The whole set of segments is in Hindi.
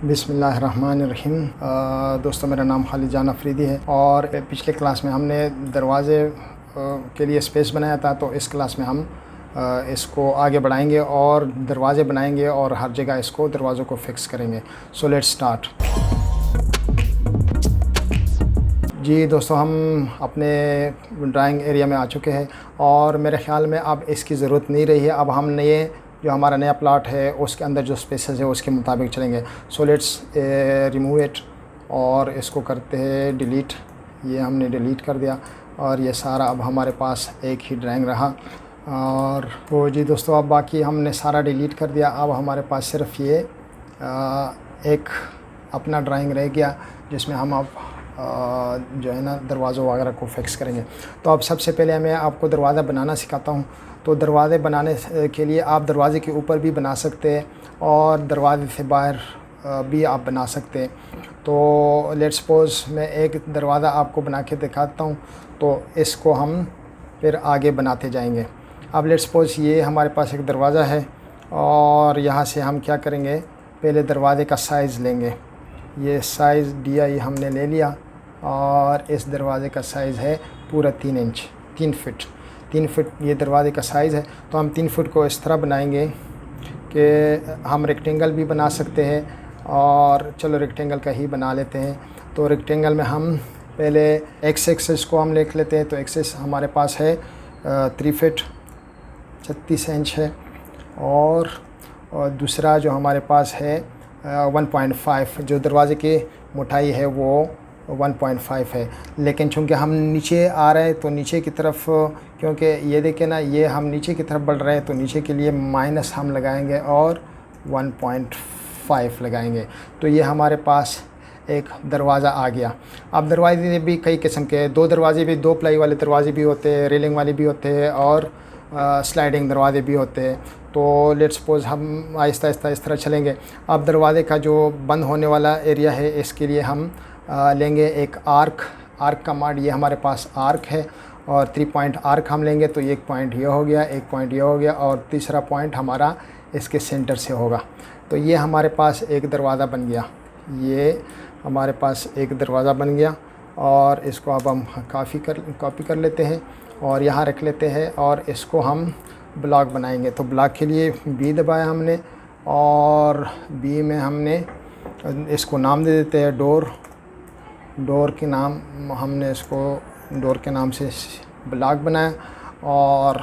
बिस्मिल्लाहिर्रहमानिर्रहीम। दोस्तों, मेरा नाम खालिद जान अफरीदी है और पिछले क्लास में हमने दरवाज़े के लिए स्पेस बनाया था। तो इस क्लास में हम इसको आगे बढ़ाएंगे और दरवाज़े बनाएंगे और हर जगह इसको दरवाज़ों को फिक्स करेंगे। So let's start. जी दोस्तों, हम अपने ड्राइंग एरिया में आ चुके हैं और मेरे ख़्याल में अब इसकी ज़रूरत नहीं रही है। अब हम नए जो हमारा नया प्लॉट है उसके अंदर जो स्पेसेस है उसके मुताबिक चलेंगे। सो लेट्स रिमूव इट और इसको करते हैं डिलीट। ये हमने डिलीट कर दिया और ये सारा अब हमारे पास एक ही ड्राइंग रहा। और तो जी दोस्तों, अब बाकी हमने सारा डिलीट कर दिया। अब हमारे पास सिर्फ ये एक अपना ड्राइंग रह गया जिसमें हम अब जो है ना दरवाज़ों वगैरह को फिक्स करेंगे। तो अब सबसे पहले मैं आपको दरवाज़ा बनाना सिखाता हूँ। तो दरवाज़े बनाने के लिए आप दरवाज़े के ऊपर भी बना सकते हैं और दरवाज़े से बाहर भी आप बना सकते हैं। तो लेट्स सपोज़ मैं एक दरवाज़ा आपको बना के दिखाता हूँ, तो इसको हम फिर आगे बनाते जाएंगे। अब लेट्स सपोज़ ये हमारे पास एक दरवाज़ा है और यहाँ से हम क्या करेंगे, पहले दरवाज़े का साइज़ लेंगे। ये साइज़ DI हमने ले लिया और इस दरवाज़े का साइज़ है पूरा 3 इंच, 3 फुट ये दरवाज़े का साइज़ है। तो हम 3 फुट को इस तरह बनाएंगे कि हम रेक्टेंगल भी बना सकते हैं और चलो रेक्टेंगल का ही बना लेते हैं। तो रेक्टेंगल में हम पहले एक्स एक्सिस को हम लिख लेते हैं। तो एक्सिस हमारे पास है 3 फीट 36 इंच है और दूसरा जो हमारे पास है 1.5, जो दरवाज़े की मोटाई है वो 1.5 है। लेकिन चूँकि हम नीचे आ रहे हैं तो नीचे की तरफ, क्योंकि ये देखें ना, ये हम नीचे की तरफ बढ़ रहे हैं तो नीचे के लिए माइनस हम लगाएंगे और 1.5 लगाएंगे। तो ये हमारे पास एक दरवाज़ा आ गया। अब दरवाजे भी कई किस्म के हैं। 2 दरवाजे भी, 2 प्लाई वाले दरवाजे भी होते हैं, रेलिंग वाले भी होते हैं और स्लाइडिंग दरवाजे भी होते हैं। तो लेट्स सपोज़ हम आहिस्ता आहिस्ता इस तरह चलेंगे। अब दरवाजे का जो बंद होने वाला एरिया है इसके लिए हम लेंगे एक आर्क का माड। ये हमारे पास आर्क है और 3 पॉइंट आर्क हम लेंगे। तो एक पॉइंट ये हो गया, एक पॉइंट ये हो गया और तीसरा पॉइंट हमारा इसके सेंटर से होगा। तो ये हमारे पास एक दरवाज़ा बन गया। ये हमारे पास एक दरवाज़ा बन गया और इसको अब हम कॉपी कर लेते हैं और यहाँ रख लेते हैं और इसको हम ब्लॉक बनाएंगे। तो ब्लॉक के लिए B दबाया हमने और B में हमने इसको नाम दे देते हैं डोर के नाम, हमने इसको डोर के नाम से ब्लॉक बनाया और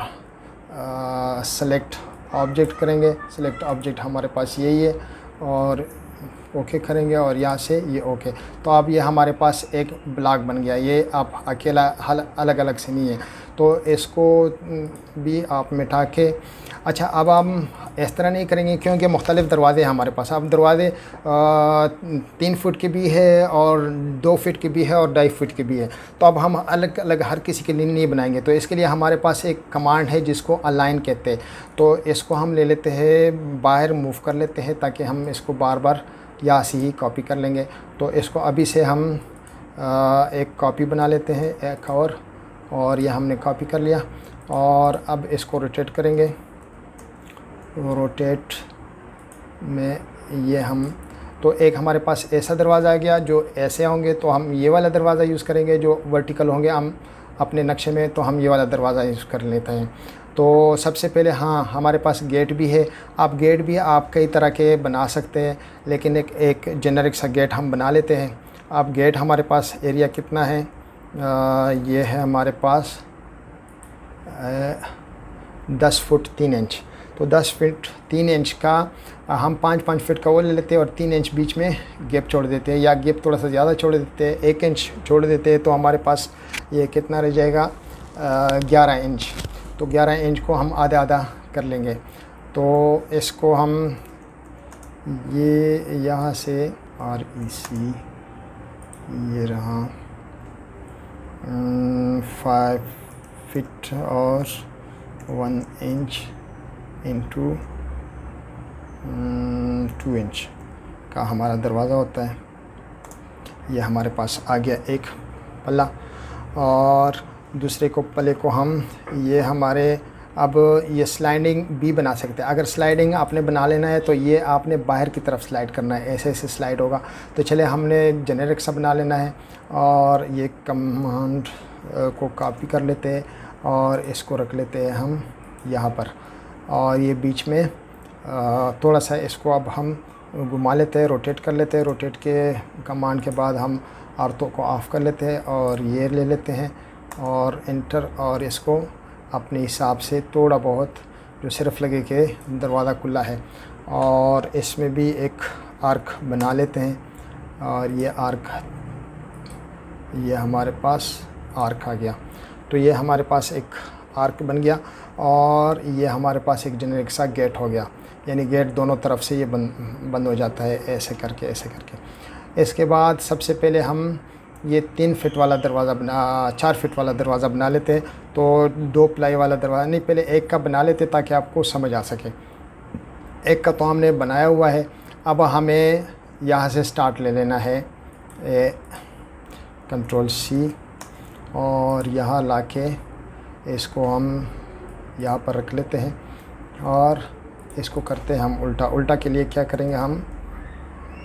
सेलेक्ट ऑब्जेक्ट करेंगे। सेलेक्ट ऑब्जेक्ट हमारे पास यही है और ओके करेंगे और यहाँ से ये ओके। तो अब ये हमारे पास एक ब्लॉक बन गया। ये आप अकेला अलग अलग से नहीं है। तो इसको भी आप मिटा के, अच्छा अब हम इस तरह नहीं करेंगे क्योंकि मुख्तलिफ़ दरवाज़े हैं हमारे पास। अब दरवाज़े 3 फुट के भी है और 2 फीट के भी है और 2.5 फुट के भी है। तो अब हम अलग अलग हर किसी के लिए नहीं बनाएंगे। तो इसके लिए हमारे पास एक कमांड है जिसको अलाइन कहते हैं। तो इसको हम ले लेते हैं, बाहर मूव कर लेते हैं ताकि हम इसको बार बार यहाँ से ही कॉपी कर लेंगे। तो इसको अभी से हम एक कॉपी बना लेते हैं, एक और ये हमने कॉपी कर लिया और अब इसको रोटेट करेंगे। रोटेट में ये हम, तो एक हमारे पास ऐसा दरवाज़ा आ गया। जो ऐसे होंगे तो हम ये वाला दरवाज़ा यूज़ करेंगे, जो वर्टिकल होंगे हम अपने नक्शे में तो हम ये वाला दरवाज़ा यूज़ कर लेते हैं। तो सबसे पहले हाँ, हमारे पास गेट भी है। आप गेट भी आप कई तरह के बना सकते हैं, लेकिन एक जेनरिक सा गेट हम बना लेते हैं। अब गेट हमारे पास एरिया कितना है, ये है हमारे पास 10 फुट 3 इंच। तो 10 फीट 3 इंच का हम 5 फीट का वो ले लेते हैं और 3 इंच बीच में गैप छोड़ देते हैं, या गैप थोड़ा सा ज़्यादा छोड़ देते हैं, 1 इंच छोड़ देते हैं। तो हमारे पास ये कितना रह जाएगा, 11 इंच। तो 11 इंच को हम आधा कर लेंगे। तो इसको हम ये यहाँ से और इसी ये रहा 5 फीट और 1 इंच इंटू 2 इंच का हमारा दरवाज़ा होता है। ये हमारे पास आ गया एक पल्ला और दूसरे को पल्ले को हम, ये हमारे अब ये स्लाइडिंग भी बना सकते हैं। अगर स्लाइडिंग आपने बना लेना है तो ये आपने बाहर की तरफ स्लाइड करना है, ऐसे ऐसे स्लाइड होगा। तो चलिए हमने जेनेरिक सा बना लेना है और ये कमांड को कॉपी कर लेते हैं और इसको रख लेते हैं हम यहाँ पर, और ये बीच में थोड़ा सा इसको अब हम घुमा लेते हैं, रोटेट कर लेते हैं। रोटेट के कमांड के बाद हम आर्थो को ऑफ़ कर लेते हैं और ये ले लेते हैं और इंटर, और इसको अपने हिसाब से थोड़ा बहुत जो सिर्फ लगे कि दरवाज़ा खुला है, और इसमें भी एक आर्क बना लेते हैं। और ये आर्क, ये हमारे पास आर्क आ गया। तो ये हमारे पास एक आर्क बन गया और ये हमारे पास एक जेनेरिक सा गेट हो गया, यानी गेट दोनों तरफ से ये बंद हो जाता है, ऐसे करके ऐसे करके। इसके बाद सबसे पहले हम ये 3 फीट वाला दरवाज़ा 4 फीट वाला दरवाज़ा बना लेते हैं। तो 2 प्लाई वाला दरवाज़ा नहीं, पहले एक का बना लेते ताकि आपको समझ आ सके। एक का तो हमने बनाया हुआ है। अब हमें यहाँ से स्टार्ट ले लेना है, Ctrl+C, और यहाँ लाके इसको हम यहाँ पर रख लेते हैं और इसको करते हैं हम उल्टा। उल्टा के लिए क्या करेंगे, हम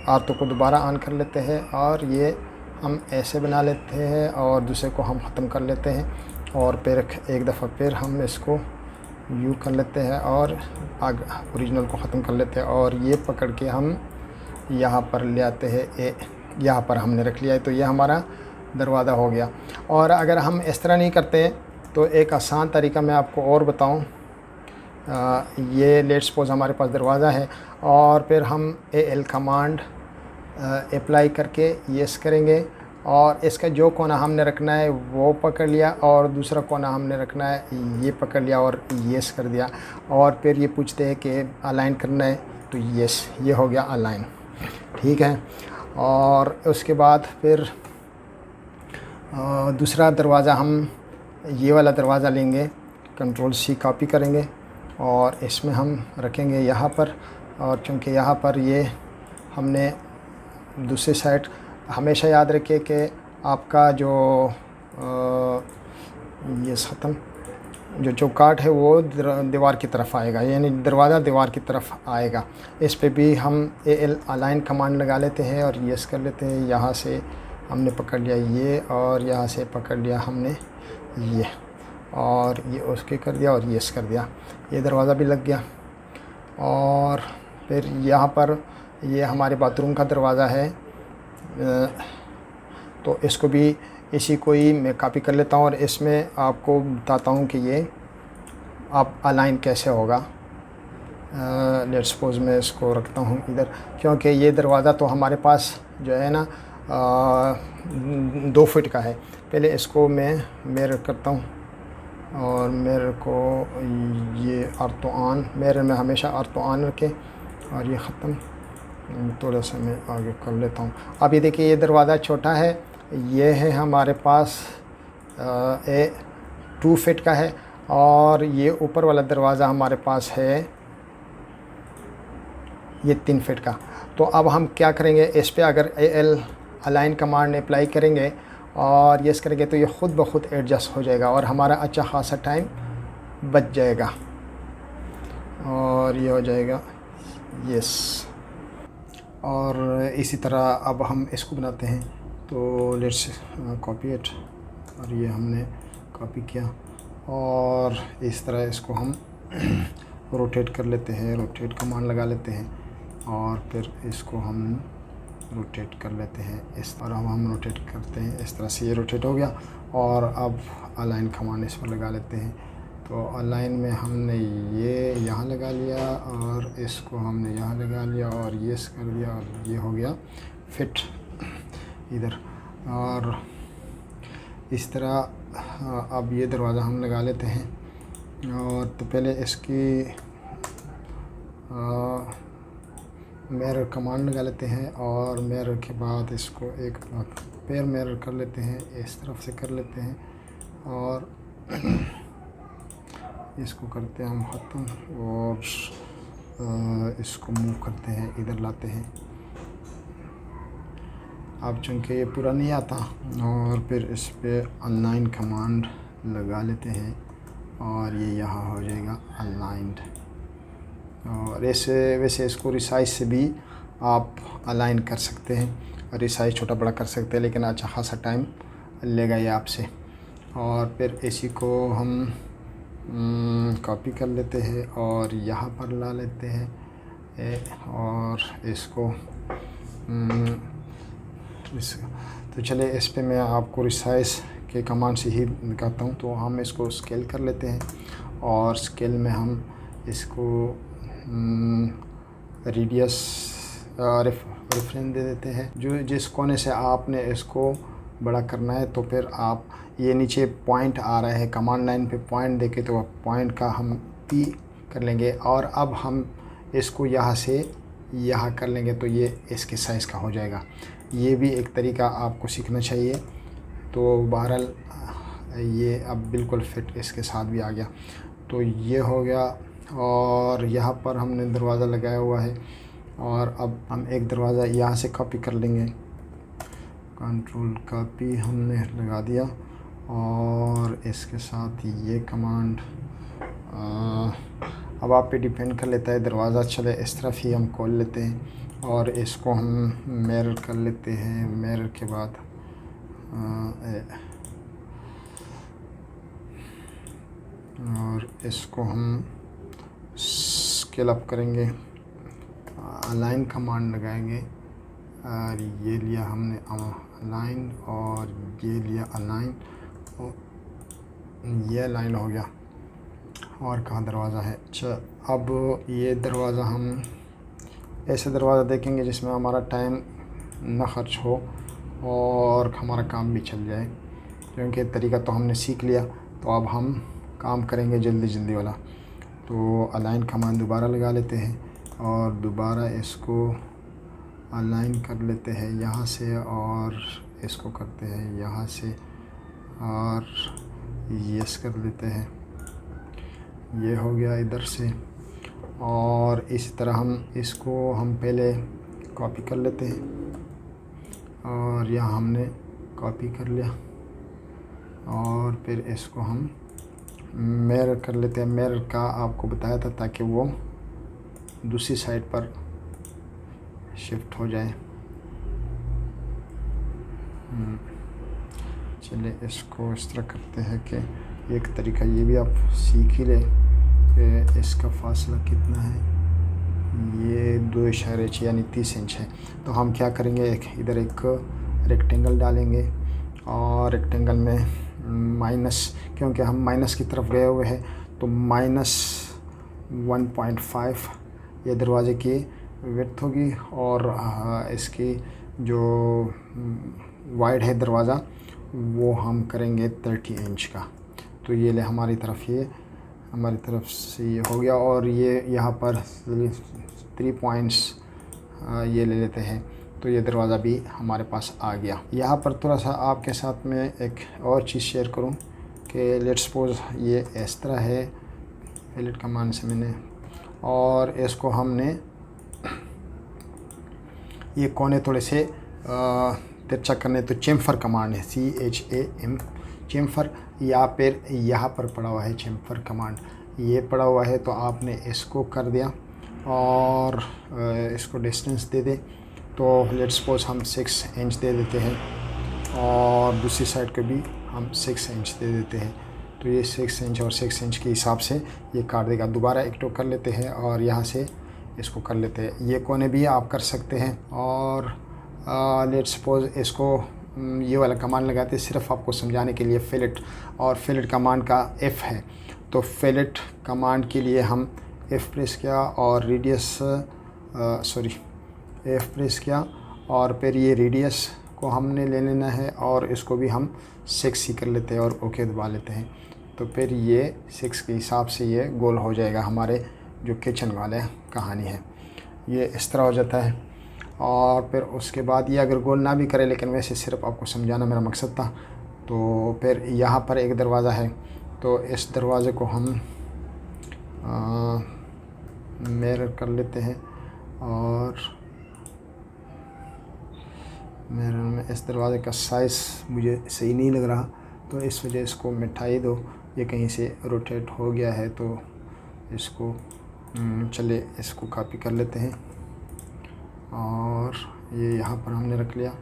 आर्थो को दोबारा ऑन कर लेते हैं और ये हम ऐसे बना लेते हैं और दूसरे को हम ख़त्म कर लेते हैं, और फिर एक दफ़ा फिर हम इसको यू कर लेते हैं और ओरिजिनल को ख़त्म कर लेते हैं, और ये पकड़ के हम यहाँ पर ले आते हैं। यहाँ पर हमने रख लिया है, तो ये हमारा दरवाज़ा हो गया। और अगर हम इस तरह नहीं करते हैं तो एक आसान तरीका मैं आपको और बताऊं। ये लेट्स सपोज हमारे पास दरवाज़ा है और फिर हम AL कमांड अप्लाई करके येस करेंगे, और इसका जो कोना हमने रखना है वो पकड़ लिया और दूसरा कोना हमने रखना है ये पकड़ लिया और येस कर दिया, और फिर ये पूछते हैं कि अलाइन करना है तो येस, ये हो गया अलाइन। ठीक है। और उसके बाद फिर दूसरा दरवाज़ा हम ये वाला दरवाज़ा लेंगे, Ctrl+C कॉपी करेंगे और इसमें हम रखेंगे यहाँ पर। और चूँकि यहाँ पर ये हमने दूसरी साइड, हमेशा याद रखिए कि आपका जो ये ख़त्म जो चौकाट है वो दीवार की तरफ आएगा, यानी दरवाज़ा दीवार की तरफ आएगा। इस पे भी हम AL अलाइन कमांड लगा लेते हैं और येस कर लेते हैं। यहाँ से हमने पकड़ लिया ये, और यहाँ से पकड़ लिया हमने ये, और ये उसके कर दिया और येस कर दिया, ये दरवाज़ा भी लग गया। और फिर यहाँ पर ये हमारे बाथरूम का दरवाज़ा है, तो इसको भी इसी को ही मैं कॉपी कर लेता हूँ और इसमें आपको बताता हूँ कि ये आप अलाइन कैसे होगा। लेट्स सपोज मैं इसको रखता हूँ इधर, क्योंकि ये दरवाज़ा तो हमारे पास जो है ना 2 फीट का है। पहले इसको मैं मिरर करता हूँ और मिरर को ये आर्थो ऑन, मिरर में हमेशा आर्थो ऑन रखें, और ये ख़त्म। थोड़ा सा मैं आगे कर लेता हूँ। अब ये देखिए ये दरवाज़ा छोटा है, ये है हमारे पास 2 फीट का है, और ये ऊपर वाला दरवाज़ा हमारे पास है ये 3 फीट का। तो अब हम क्या करेंगे, इस पे अगर AL अलाइन कमांड अप्लाई करेंगे और यस करेंगे तो ये ख़ुद ब खुद एडजस्ट हो जाएगा और हमारा अच्छा खासा टाइम बच जाएगा, और ये हो जाएगा यस। और इसी तरह अब हम इसको बनाते हैं, तो लेट्स कॉपी इट, और ये हमने कॉपी किया और इस तरह इसको हम रोटेट कर लेते हैं, रोटेट कमांड लगा लेते हैं और फिर इसको हम रोटेट कर लेते हैं इस तरह। हम रोटेट करते हैं इस तरह से, ये रोटेट हो गया। और अब अलाइन कमांड इस पर लगा लेते हैं, तो अलाइन में हमने ये यहाँ लगा लिया और इसको हमने यहाँ लगा लिया और ये कर दिया, और ये हो गया फिट इधर। और इस तरह अब ये दरवाज़ा हम लगा लेते हैं, और तो पहले इसकी मिरर कमांड लगा लेते हैं, और मिरर के बाद इसको एक पैर मिरर कर लेते हैं, इस तरफ से कर लेते हैं और इसको करते हैं हम ख़त्म, और इसको मूव करते हैं, इधर लाते हैं। अब चूँकि ये पूरा नहीं आता, और फिर इस पे अलाइन कमांड लगा लेते हैं और ये यहाँ हो जाएगा अलाइंड। और ऐसे वैसे इसको रिसाइज से भी आप अलाइन कर सकते हैं, रिसाइज छोटा बड़ा कर सकते हैं, लेकिन अच्छा खासा टाइम लेगा ये आपसे। और फिर इसी को हम कॉपी कर लेते हैं और यहाँ पर ला लेते हैं और इसको तो चले इस पे मैं आपको रिसाइज के कमांड से ही दिखाता हूँ। तो हम इसको स्केल कर लेते हैं और स्केल में हम इसको रेडियस रेफरेंस दे देते हैं। जो जिस कोने से आपने इसको बड़ा करना है, तो फिर आप ये नीचे पॉइंट आ रहा है कमांड लाइन पे, पॉइंट देके तो पॉइंट का हम पी कर लेंगे। और अब हम इसको यहाँ से यहाँ कर लेंगे तो ये इसके साइज़ का हो जाएगा। ये भी एक तरीका आपको सीखना चाहिए। तो बहरहाल ये अब बिल्कुल फिट इसके साथ भी आ गया। तो ये हो गया। और यहाँ पर हमने दरवाज़ा लगाया हुआ है और अब हम एक दरवाज़ा यहाँ से कॉपी कर लेंगे। कंट्रोल कॉपी हमने लगा दिया और इसके साथ ये कमांड अब आप पे डिपेंड कर लेता है। दरवाज़ा चले इस तरफ ही हम खोल लेते हैं और इसको हम मिरर कर लेते हैं। मिरर के बाद और इसको हम स्केल अप करेंगे, अलाइन कमांड लगाएंगे और ये लिया हमने अलाइन और ये लिया अलाइन, ये अलाइन हो गया। और कहाँ दरवाज़ा है? अच्छा, अब ये दरवाज़ा हम ऐसे दरवाज़ा देखेंगे जिसमें हमारा टाइम ना खर्च हो और हमारा काम भी चल जाए, क्योंकि तरीका तो हमने सीख लिया। तो अब हम काम करेंगे जल्दी जल्दी वाला। तो अलाइन कमांड दोबारा लगा लेते हैं और दोबारा इसको अलाइन कर लेते हैं यहाँ से और इसको करते हैं यहाँ से और यस कर लेते हैं। ये हो गया इधर से। और इसी तरह हम इसको हम पहले कॉपी कर लेते हैं और यहाँ हमने कॉपी कर लिया और फिर इसको हम मिरर कर लेते हैं। मिरर का आपको बताया था ताकि वो दूसरी साइड पर शिफ्ट हो जाए। चलिए इसको इस तरह करते हैं कि एक तरीका ये भी आप सीख ही लें कि इसका फासला कितना है। ये 2.6 यानी 30 इंच है। तो हम क्या करेंगे, इधर एक रेक्टेंगल डालेंगे और रेक्टेंगल में माइनस, क्योंकि हम माइनस की तरफ गए हुए हैं, तो -1.5 ये दरवाज़े की विड्थ होगी और इसकी जो वाइड है दरवाज़ा वो हम करेंगे 30 इंच का। तो ये ले हमारी तरफ से ये हो गया। और ये यहाँ पर 3 पॉइंट्स ये ले लेते हैं, तो ये दरवाज़ा भी हमारे पास आ गया। यहाँ पर थोड़ा सा आपके साथ में एक और चीज़ शेयर करूँ कि लेट्स सपोज ये इस तरह है, फिलेट कमांड से मैंने, और इसको हमने ये कोने थोड़े से तिरछा करने, तो चेम्फर कमांड है, CHAM चेम्फर, या फिर यहाँ पर पड़ा हुआ है चेम्फर कमांड, ये पड़ा हुआ है। तो आपने इसको कर दिया और इसको डिस्टेंस दे दें। तो लेट्स सपोज हम 6 इंच दे देते हैं और दूसरी साइड को भी हम 6 इंच दे देते हैं। तो ये 6 इंच और 6 इंच के हिसाब से ये काट देगा। दोबारा एक टो कर लेते हैं और यहाँ से इसको कर लेते हैं। ये कोने भी आप कर सकते हैं। और लेट्स सपोज इसको ये वाला कमांड लगाते हैं सिर्फ आपको समझाने के लिए, फिलेट, और फिलेट कमांड का F है। तो फिलेट कमांड के लिए हम F प्रेस किया और रेडियस F प्रेस किया और फिर ये रेडियस को हमने ले लेना है और इसको भी हम 6 ही कर लेते हैं और ओके दबा लेते हैं। तो फिर ये 6 के हिसाब से ये गोल हो जाएगा। हमारे जो किचन वाले कहानी है ये इस तरह हो जाता है। और फिर उसके बाद ये अगर गोल ना भी करे, लेकिन वैसे सिर्फ आपको समझाना मेरा मकसद था। तो फिर यहाँ पर एक दरवाज़ा है, तो इस दरवाज़े को हम मिरर कर लेते हैं और मिरर में इस दरवाज़े का साइज़ मुझे सही नहीं लग रहा, तो इस वजह इसको मिटाई दो ये कहीं से रोटेट हो गया है, तो इसको चले इसको कॉपी कर लेते हैं और ये यहाँ पर हमने रख लिया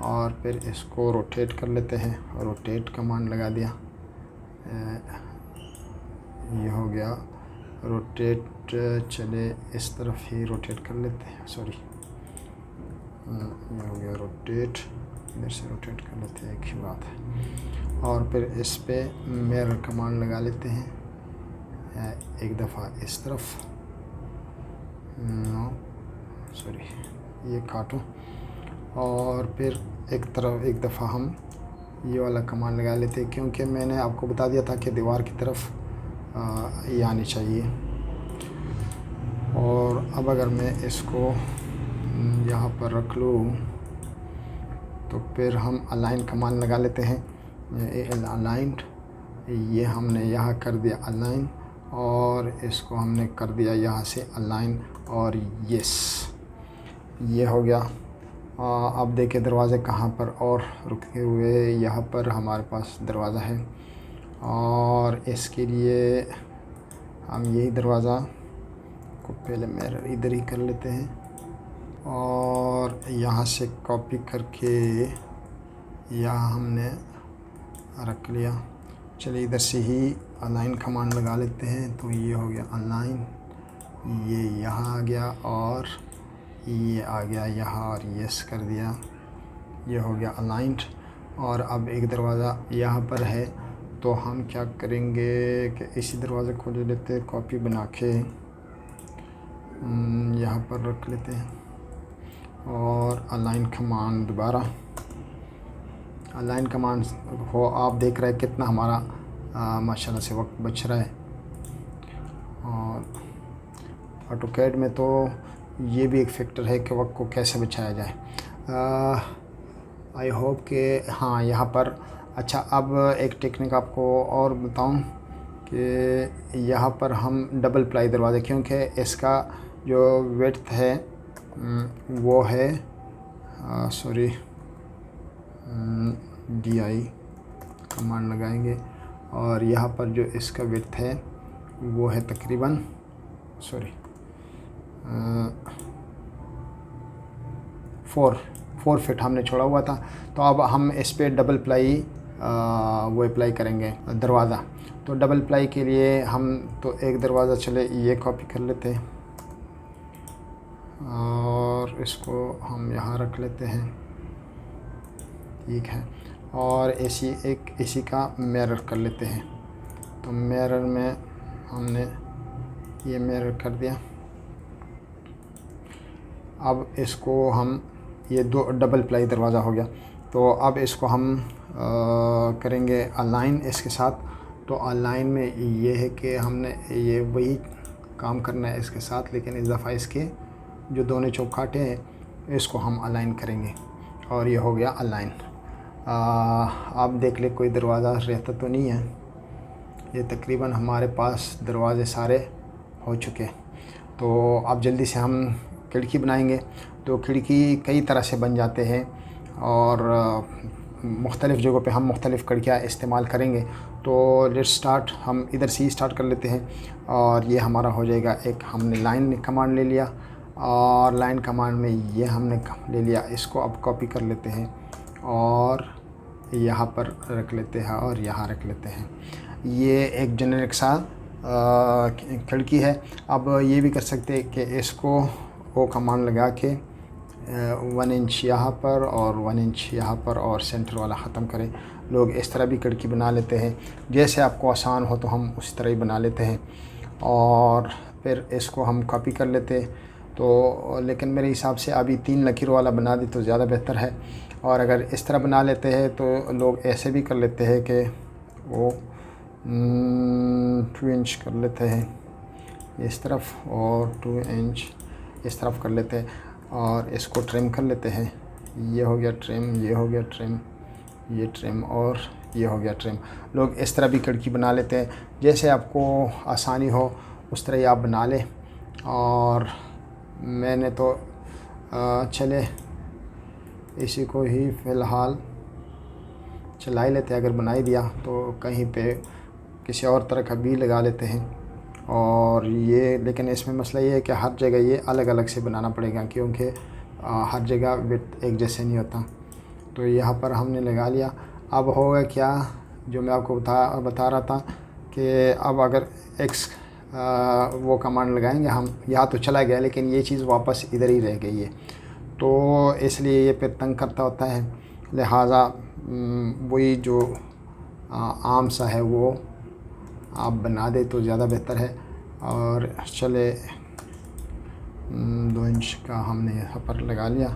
और फिर इसको रोटेट कर लेते हैं। रोटेट कमांड लगा दिया, ये हो गया रोटेट। चले इस तरफ ही रोटेट कर लेते हैं, सॉरी ये हो गया रोटेट, इधर से रोटेट कर लेते हैं, एक ही बात है। और फिर इस पे मिरर कमांड लगा लेते हैं, एक दफ़ा इस तरफ, नो सॉरी ये काटो, और फिर एक दफ़ा हम ये वाला कमांड लगा लेते हैं, क्योंकि मैंने आपको बता दिया था कि दीवार की तरफ ये आनी चाहिए। और अब अगर मैं इसको यहाँ पर रख लूँ तो फिर हम अलाइन कमांड लगा लेते हैं। अलाइंड, ये हमने यहाँ कर दिया अलाइन और इसको हमने कर दिया यहाँ से अलाइन और यस, ये हो गया। अब देखिए दरवाज़े कहाँ पर और रुके हुए, यहाँ पर हमारे पास दरवाज़ा है और इसके लिए हम यही दरवाज़ा को पहले मिरर इधर ही कर लेते हैं और यहाँ से कॉपी करके यहाँ हमने रख लिया। चलिए इधर से ही अलाइन कमांड लगा लेते हैं, तो ये हो गया अलाइन, ये यहाँ आ गया और ये आ गया यहाँ और यस कर दिया, ये हो गया अलाइंड। और अब एक दरवाज़ा यहाँ पर है, तो हम क्या करेंगे कि इसी दरवाज़े को ले लेते हैं, कॉपी बना के यहाँ पर रख लेते हैं और अलाइन कमांड दोबारा अलाइन कमांड हो। आप देख रहे हैं कितना हमारा माशाल्लाह से वक्त बच रहा है। और ऑटोकैड में तो ये भी एक फैक्टर है कि वक्त को कैसे बचाया जाए। आई होप कि हाँ यहाँ पर अच्छा, अब एक टेक्निक आपको और बताऊं कि यहाँ पर हम डबल प्लाई दरवाज़े, क्योंकि इसका जो विड्थ है वो है सॉरी DI कमांड लगाएंगे और यहाँ पर जो इसका विड्थ है वो है तकरीबन सॉरी 4 फीट हमने छोड़ा हुआ था। तो अब हम इस पे डबल प्लाई वो अप्लाई करेंगे दरवाज़ा। तो डबल प्लाई के लिए हम तो एक दरवाज़ा चले ये कॉपी कर लेते हैं और इसको हम यहाँ रख लेते हैं, ठीक है। और इसी का मिरर कर लेते हैं। तो मिरर में हमने ये मिरर कर दिया। अब इसको हम ये दो डबल प्लाई दरवाज़ा हो गया। तो अब इसको हम करेंगे अलाइन इसके साथ। तो अलाइन में ये है कि हमने ये वही काम करना है इसके साथ, लेकिन इस दफ़ा इसके जो दोनों चौकाटे हैं इसको हम अलाइन करेंगे और ये हो गया अलाइन। आप देख ले कोई दरवाज़ा रहता तो नहीं है। ये तकरीबन हमारे पास दरवाज़े सारे हो चुके। तो अब जल्दी से हम खिड़की बनाएंगे। तो खिड़की कई तरह से बन जाते हैं और मुख्तलिफ़ जगहों पे हम मुख्तलिफ़ खिड़कियाँ इस्तेमाल करेंगे। तो लेट्स स्टार्ट, हम इधर से ही स्टार्ट कर लेते हैं। और ये हमारा हो जाएगा एक, हमने लाइन कमांड ले लिया और लाइन कमांड में ये हमने ले लिया। इसको अब कॉपी कर लेते हैं और यहाँ पर रख लेते हैं और यहाँ रख लेते हैं। ये एक जेनेरिक सा खिड़की है। अब ये भी कर सकते हैं कि इसको वो कमांड लगा के 1 इंच यहाँ पर और 1 इंच यहाँ पर और सेंटर वाला ख़त्म करें। लोग इस तरह भी खिड़की बना लेते हैं, जैसे आपको आसान हो तो हम उसी तरह ही बना लेते हैं। और फिर इसको हम कॉपी कर लेते हैं। तो लेकिन मेरे हिसाब से अभी 3 लकीरों वाला बना दी तो ज़्यादा बेहतर है। और अगर इस तरह बना लेते हैं तो लोग ऐसे भी कर लेते हैं कि वो 2 इंच कर लेते हैं इस तरफ और 2 इंच इस तरफ कर लेते हैं और इसको ट्रिम कर लेते हैं। ये हो गया ट्रिम, ये हो गया ट्रिम, ये ट्रिम और ये हो गया ट्रिम। लोग इस तरह भी खिड़की बना लेते हैं, जैसे आपको आसानी हो उस तरह ही आप बना लें। और मैंने तो चले इसी को ही फ़िलहाल चला ही लेते हैं। अगर बना ही दिया तो कहीं पे किसी और तरह का बी लगा लेते हैं। और ये लेकिन इसमें मसला ये है कि हर जगह ये अलग अलग से बनाना पड़ेगा, क्योंकि हर जगह विड्थ एक जैसे नहीं होता। तो यहाँ पर हमने लगा लिया। अब होगा क्या, जो मैं आपको बता रहा था कि अब अगर एक्स वो कमांड लगाएंगे हम, यहाँ तो चला गया लेकिन ये चीज़ वापस इधर ही रह गई है, तो इसलिए ये फिर तंग करता होता है। लिहाजा वही जो आम सा है वो आप बना दे तो ज़्यादा बेहतर है। और चले 2 इंच का हमने यहाँ पर लगा लिया।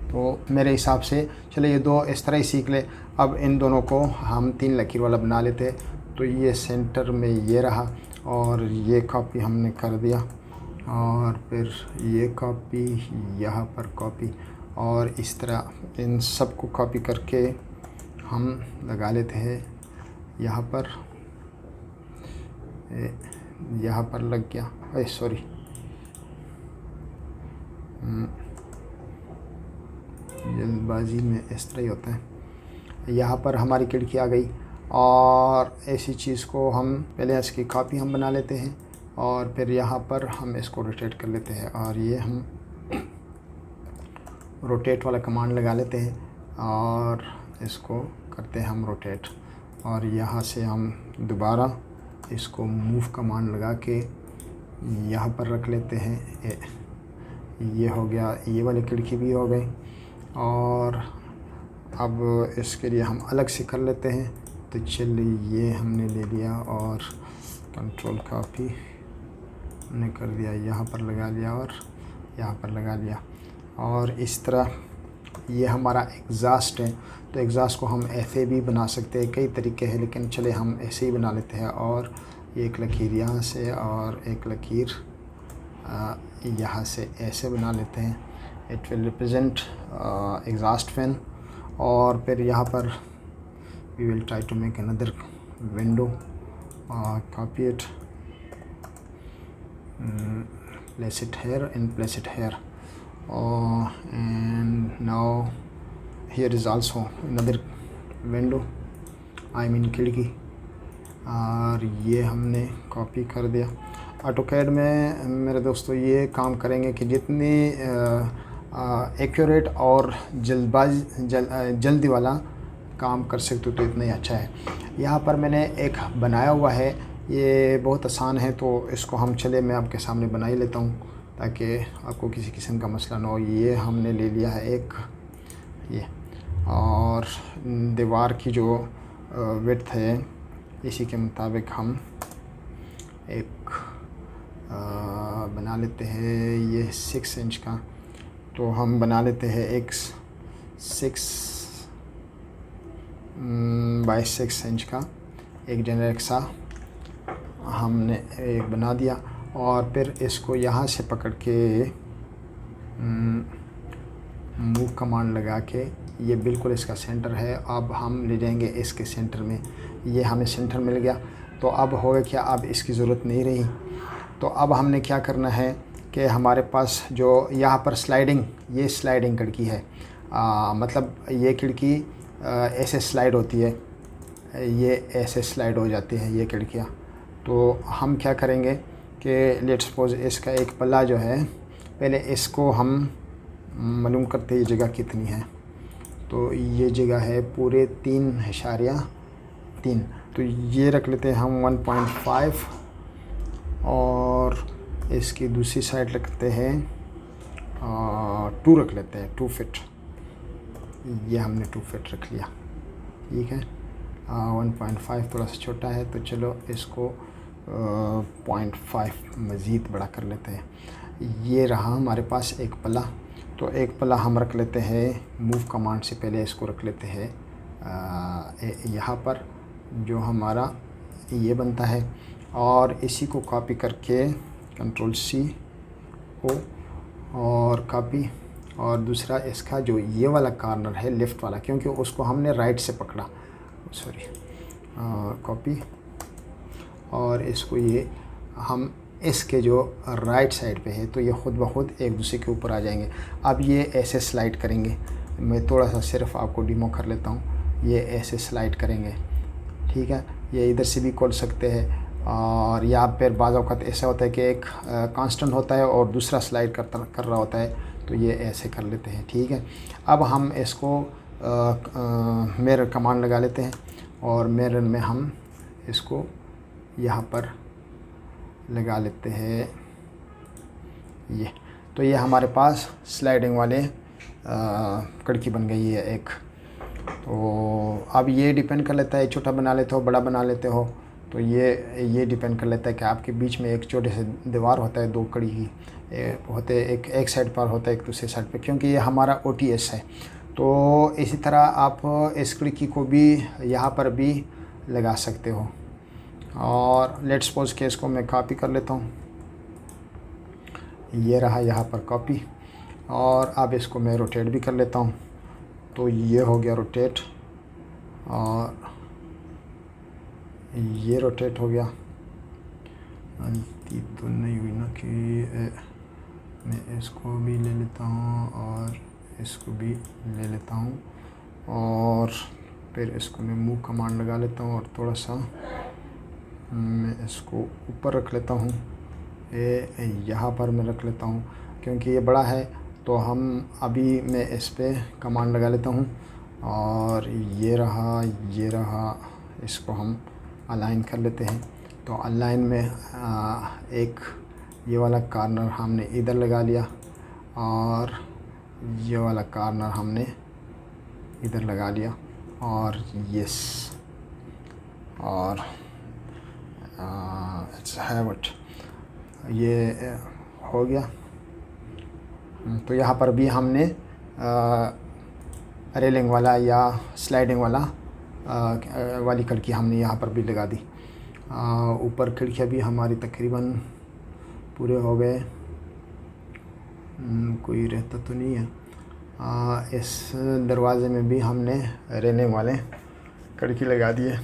तो मेरे हिसाब से चले ये 2 इस तरह ही सीख ले। अब इन दोनों को हम 3 लकीर वाला बना लेते। तो ये सेंटर में ये रहा और ये कॉपी हमने कर दिया, और फिर ये कॉपी, यहाँ पर कॉपी, और इस तरह इन सब को कॉपी करके हम लगा लेते हैं। यहाँ पर लग गया, सॉरी, जल्दबाजी में इस तरह ही होता है। यहाँ पर हमारी खिड़की आ गई, और ऐसी चीज़ को हम पहले इसकी कॉपी हम बना लेते हैं और फिर यहाँ पर हम इसको रोटेट कर लेते हैं, और ये हम रोटेट वाला कमांड लगा लेते हैं और इसको करते हैं हम रोटेट। और यहाँ से हम दोबारा इसको मूव कमांड लगा के यहाँ पर रख लेते हैं। ये हो गया, ये वाली खिड़की भी हो गई। और अब इसके लिए हम अलग से कर लेते हैं। तो चलिए, ये हमने ले लिया और कंट्रोल कॉपी हमने कर दिया, यहाँ पर लगा लिया और यहाँ पर लगा लिया। और इस तरह ये हमारा एग्ज़ास्ट है। तो एग्ज़ास्ट को हम ऐसे भी बना सकते हैं, कई तरीके हैं, लेकिन चले हम ऐसे ही बना लेते हैं। और एक लकीर यहाँ से और एक लकीर यहाँ से ऐसे बना लेते हैं। It will represent exhaust fan. और फिर यहाँ पर we will try to make another window, copy it, place it here and place it here. And now here is also another window, I mean खिड़की, और ये हमने कॉपी कर दिया। ऑटोकैड में मेरे दोस्तों ये काम करेंगे कि जितनी एक्यूरेट और जल्दी वाला काम कर सकते हो तो इतना ही अच्छा है। यहाँ पर मैंने एक बनाया हुआ है, ये बहुत आसान है, तो इसको हम चले मैं आपके सामने बना ही लेता हूँ ताकि आपको किसी किस्म का मसला ना हो। ये हमने ले लिया है एक ये, और दीवार की जो विड्थ है इसी के मुताबिक हम एक बना लेते हैं। ये 6 इंच का, तो हम बना लेते हैं एक 6 बाई 6 इंच का एक जेनेरिक सा हमने एक बना दिया। और फिर इसको यहाँ से पकड़ के मूव कमांड लगा के ये बिल्कुल इसका सेंटर है। अब हम ले जाएंगे इसके सेंटर में, ये हमें सेंटर मिल गया। तो अब होगा क्या, अब इसकी ज़रूरत नहीं रही। तो अब हमने क्या करना है कि हमारे पास जो यहाँ पर ये स्लाइडिंग खिड़की है, मतलब ये खिड़की ऐसे स्लाइड होती है, ये ऐसे स्लाइड हो जाती है ये खिड़कियाँ। तो हम क्या करेंगे कि लेट्स सपोज इसका एक पल्ला जो है, पहले इसको हम मालूम करते हैं ये जगह कितनी है। तो ये जगह है पूरे 3.3, तो ये रख लेते हैं हम 1.5, और इसकी दूसरी साइड रखते हैं 2 रख लेते हैं, 2 फीट। ये हमने 2 फीट रख लिया, ठीक है। 1.5 थोड़ा सा छोटा है, तो चलो इसको 0.5 मज़ीद बड़ा कर लेते हैं। ये रहा हमारे पास एक पल्ला, तो एक पल्ला हम रख लेते हैं मूव कमांड से पहले इसको रख लेते हैं यहाँ पर जो हमारा ये बनता है, और इसी को कॉपी करके कंट्रोल-C हो और कॉपी, और दूसरा इसका जो ये वाला कॉर्नर है लेफ़्ट वाला, क्योंकि उसको हमने राइट से पकड़ा, सॉरी, कॉपी, और इसको ये हम इसके जो राइट साइड पे है तो ये ख़ुद ब खुद एक दूसरे के ऊपर आ जाएंगे। अब ये ऐसे स्लाइड करेंगे, मैं थोड़ा सा सिर्फ आपको डिमो कर लेता हूँ। ये ऐसे स्लाइड करेंगे, ठीक है। ये इधर से भी खोल सकते हैं। और यहाँ पर बाज़ औक़ात ऐसा होता है कि एक कांस्टेंट होता है और दूसरा स्लाइड कर रहा होता है, तो ये ऐसे कर लेते हैं, ठीक है। अब हम इसको मिरर कमांड लगा लेते हैं और मिरर में हम इसको यहाँ पर लगा लेते हैं ये। तो ये हमारे पास स्लाइडिंग वाले खिड़की बन गई है एक। तो अब ये डिपेंड कर लेता है, छोटा बना लेते हो बड़ा बना लेते हो, तो ये डिपेंड कर लेता है कि आपके बीच में एक छोटे से दीवार होता है, 2 कड़ी की होते, एक साइड पर होता है एक दूसरे साइड पे, क्योंकि ये हमारा OTS है। तो इसी तरह आप इस खिड़की को भी यहाँ पर भी लगा सकते हो। और लेट्स सपोज के इसको मैं कॉपी कर लेता हूँ, ये रहा यहाँ पर कॉपी। और अब इसको मैं रोटेट भी कर लेता हूँ, तो ये हो गया रोटेट और ये रोटेट हो गया। गलती तो नहीं हुई ना कि मैं इसको भी ले लेता हूँ और इसको भी ले लेता हूँ और फिर इसको मैं मूव कमांड लगा लेता हूँ और थोड़ा सा मैं इसको ऊपर रख लेता हूँ, ये यहाँ पर मैं रख लेता हूँ क्योंकि ये बड़ा है। तो हम अभी मैं इस पे कमांड लगा लेता हूँ और ये रहा, इसको हम अलाइन कर लेते हैं। तो अलाइन में एक ये वाला कॉर्नर हमने इधर लगा लिया और ये वाला कॉर्नर हमने इधर लगा लिया और यस, और इट्स हैव इट, ये हो गया। तो यहाँ पर भी हमने रेलिंग वाला या स्लाइडिंग वाला वाली खिड़की हमने यहाँ पर भी लगा दी। ऊपर खिड़कियाँ भी हमारी तकरीबन पूरे हो गए, कोई रहता तो नहीं है। इस दरवाज़े में भी हमने रेलिंग वाले खिड़की लगा दी है।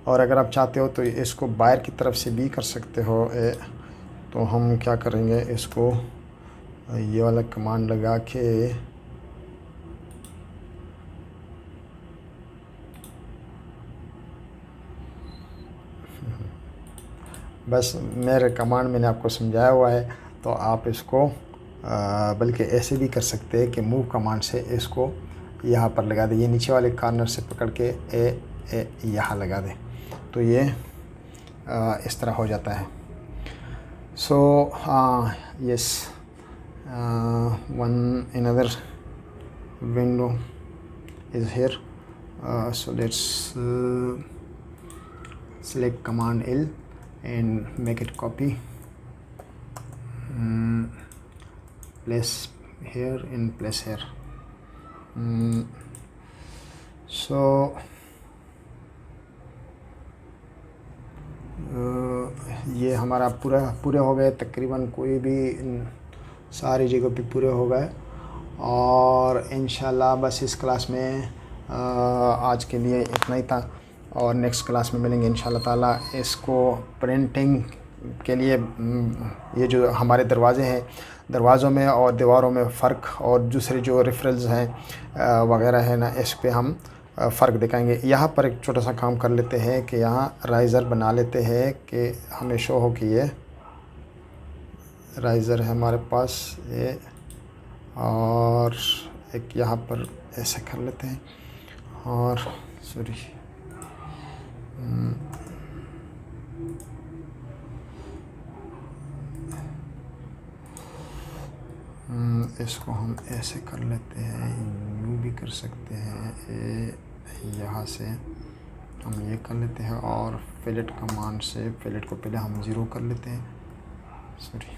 और अगर आप चाहते हो तो इसको बाहर की तरफ से भी कर सकते हो। तो हम क्या करेंगे, इसको ये वाला कमांड लगा के बस मेरे कमांड मैंने आपको समझाया हुआ है, तो आप इसको बल्कि ऐसे भी कर सकते हैं कि मूव कमांड से इसको यहाँ पर लगा दे, ये नीचे वाले कॉर्नर से पकड़ के यहाँ लगा दे, तो ये इस तरह हो जाता है। So yes, one another window is here. So let's select command L and make it copy, place here and place here. So ये हमारा पूरे हो गए तकरीबन, कोई भी सारी जगह पे पूरे हो गए। और इंशाल्लाह बस इस क्लास में आज के लिए इतना ही था और नेक्स्ट क्लास में मिलेंगे इंशाल्लाह ताला। इसको प्रिंटिंग के लिए ये जो हमारे दरवाज़े हैं, दरवाज़ों में और दीवारों में फ़र्क और दूसरे जो रेफरेंस हैं वगैरह है ना, इस पे हम फ़र्क दिखाएंगे। यहाँ पर एक छोटा सा काम कर लेते हैं कि यहाँ राइज़र बना लेते हैं कि हमें शो हो कि ये राइज़र है हमारे पास ये, और एक यहाँ पर ऐसे कर लेते हैं और सॉरी इसको हम ऐसे कर लेते हैं, यूँ भी कर सकते हैं, यहाँ से हम ये कर लेते हैं और फिलेट कमांड से फिलेट को पहले हम 0 कर लेते हैं, सॉरी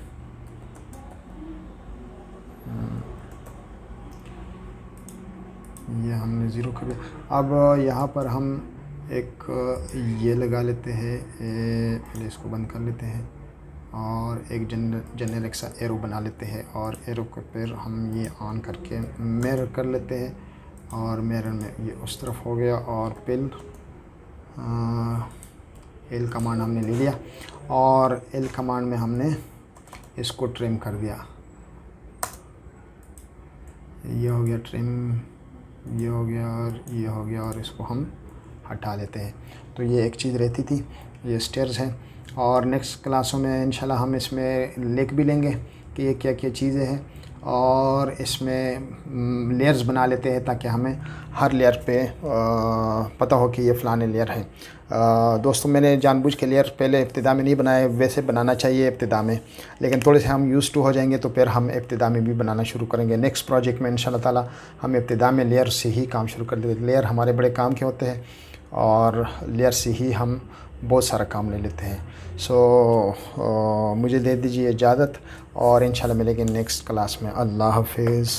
ये हमने 0 कर दिया। अब यहाँ पर हम एक ये लगा लेते हैं, पहले इसको बंद कर लेते हैं और एक जेनेरिक सा एरो बना लेते हैं और एरो को फिर हम ये ऑन करके मिरर कर लेते हैं और मिरर में ये उस तरफ हो गया। और फिर एल कमांड हमने ले लिया और एल कमांड में हमने इसको ट्रिम कर दिया, ये हो गया ट्रिम, ये हो गया और ये हो गया, और इसको हम हटा लेते हैं। तो ये एक चीज़ रहती थी, ये स्टेयर्स हैं। और नेक्स्ट क्लासों में इंशाल्लाह हम इसमें लिख भी लेंगे कि ये क्या क्या चीज़ें हैं, और इसमें लेयर्स बना लेते हैं ताकि हमें हर लेयर पे पता हो कि ये फ़लाने लेयर है। दोस्तों, मैंने जानबूझ के लेयर पहले इब्तिदा में नहीं बनाए, वैसे बनाना चाहिए इब्तिदा में, लेकिन थोड़े से हम यूज़ टू हो जाएंगे तो फिर हम इब्तिदा में भी बनाना शुरू करेंगे। नेक्स्ट प्रोजेक्ट में इंशाल्लाह ताला हम इब्तिदा में लेयर से ही काम शुरू कर देंगे। लेयर हमारे बड़े काम के होते हैं और लेयर से ही हम बहुत सारा काम ले लेते हैं। मुझे दे दीजिए इजाज़त और इंशाल्लाह मिलेंगे नेक्स्ट क्लास में। अल्लाह हाफ़िज़।